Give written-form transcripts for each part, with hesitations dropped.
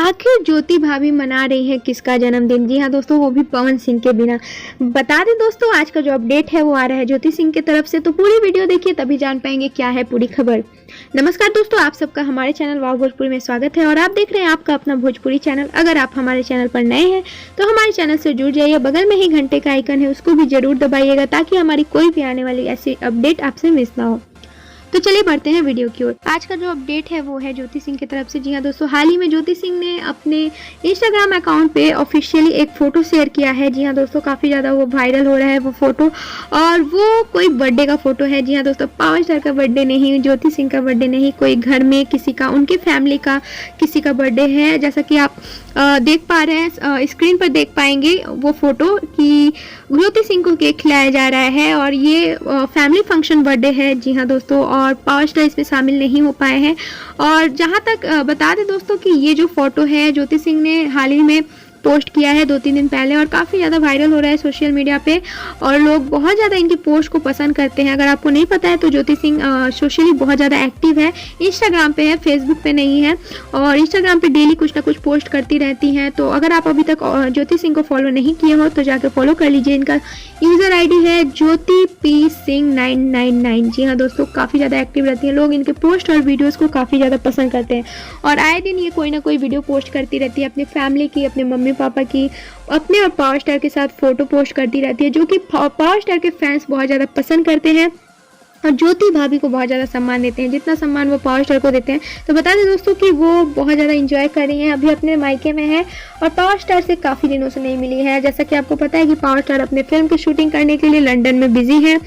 आखिर ज्योति भाभी मना रही है किसका जन्मदिन। जी हाँ दोस्तों, वो भी पवन सिंह के बिना। बता दें दोस्तों, आज का जो अपडेट है वो आ रहा है ज्योति सिंह की तरफ से, तो पूरी वीडियो देखिए तभी जान पाएंगे क्या है पूरी खबर। नमस्कार दोस्तों, आप सबका हमारे चैनल वाव भोजपुरी में स्वागत है और आप देख रहे हैं आपका अपना भोजपुरी चैनल। अगर आप हमारे चैनल पर नए हैं तो हमारे चैनल से जुड़ जाइए, बगल में ही घंटे का आइकन है उसको भी जरूर दबाइएगा ताकि हमारी कोई भी आने वाली ऐसी अपडेट आपसे मिस ना हो। तो चलिए बढ़ते हैं वीडियो की ओर। आज का जो अपडेट है वो है ज्योति सिंह की तरफ से। जी हाँ दोस्तों, हाल ही में ज्योति सिंह ने अपने इंस्टाग्राम अकाउंट पे ऑफिशियली एक फ़ोटो शेयर किया है। जी हाँ दोस्तों, काफ़ी ज़्यादा वो वायरल हो रहा है वो फ़ोटो, और वो कोई बर्थडे का फ़ोटो है। जी हाँ दोस्तों, पावर स्टार का बर्थडे नहीं, ज्योति सिंह का बर्थडे नहीं, कोई घर में किसी का, उनके फैमिली का किसी का बर्थडे है। जैसा कि आप देख पा रहे हैं, स्क्रीन पर देख पाएंगे वो फ़ोटो कि ज्योति सिंह को केक खिलाया जा रहा है और ये फैमिली फंक्शन बर्थडे है। जी हाँ दोस्तों, और पावर स्टार इसमें शामिल नहीं हो पाए हैं। और जहाँ तक बता दें दोस्तों कि ये जो फोटो है ज्योति सिंह ने हाल ही में पोस्ट किया है 2-3 दिन पहले और काफ़ी ज़्यादा वायरल हो रहा है सोशल मीडिया पे, और लोग बहुत ज़्यादा इनकी पोस्ट को पसंद करते हैं। अगर आपको नहीं पता है तो ज्योति सिंह सोशली बहुत ज़्यादा एक्टिव है, इंस्टाग्राम पे है, फेसबुक पे नहीं है, और इंस्टाग्राम पे डेली कुछ ना कुछ पोस्ट करती रहती हैं। तो अगर आप अभी तक ज्योति सिंह को फॉलो नहीं किए हो तो जाकर फॉलो कर लीजिए। इनका यूज़र ID है ज्योति पी सिंह 999। जी हाँ दोस्तों, काफ़ी ज़्यादा एक्टिव रहती हैं, लोग इनके पोस्ट और वीडियोज़ को काफ़ी ज़्यादा पसंद करते हैं और आए दिन ये कोई ना कोई वीडियो पोस्ट करती रहती है अपनी फैमिली की, अपने मम्मी पापा की, अपने और पावर स्टार के साथ फोटो पोस्ट करती रहती है, जो कि पावर स्टार के फैंस बहुत ज़्यादा पसंद करते हैं और ज्योति भाभी को बहुत ज़्यादा सम्मान देते हैं, जितना सम्मान वो पावर स्टार को देते हैं। तो बता दें दोस्तों कि वो बहुत ज़्यादा एंजॉय कर रही हैं, अभी अपने मायके में है और पावर स्टार से काफ़ी दिनों से नहीं मिली है। जैसा कि आपको पता है कि पावर स्टार अपने फिल्म की शूटिंग करने के लिए लंदन में बिजी है,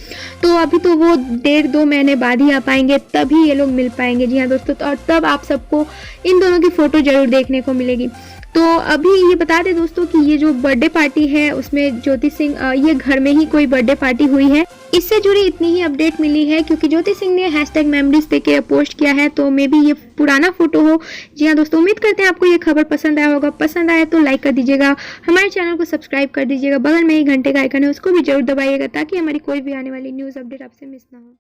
तो अभी तो वो 1.5-2 महीने बाद ही आ पाएंगे, तभी ये लोग मिल पाएंगे। जी हाँ दोस्तों, तो और तब आप सबको इन दोनों की फ़ोटो ज़रूर देखने को मिलेगी। तो अभी ये बता दें दोस्तों कि ये जो बर्थडे पार्टी है उसमें ज्योति सिंह, ये घर में ही कोई बर्थडे पार्टी हुई है, इससे जुड़ी इतनी ही अपडेट मिली है क्योंकि ज्योति सिंह ने #मेमोरीज पे के पोस्ट किया है, तो मे बी ये पुराना फोटो हो। जी हाँ दोस्तों, उम्मीद करते हैं आपको ये खबर पसंद आया होगा। पसंद आया तो लाइक कर दीजिएगा, हमारे चैनल को सब्सक्राइब कर दीजिएगा, बगल में ही घंटे का आइकन है उसको भी जरूर दबाइएगा ताकि हमारी कोई भी आने वाली न्यूज़ अपडेट आपसे मिस ना हो।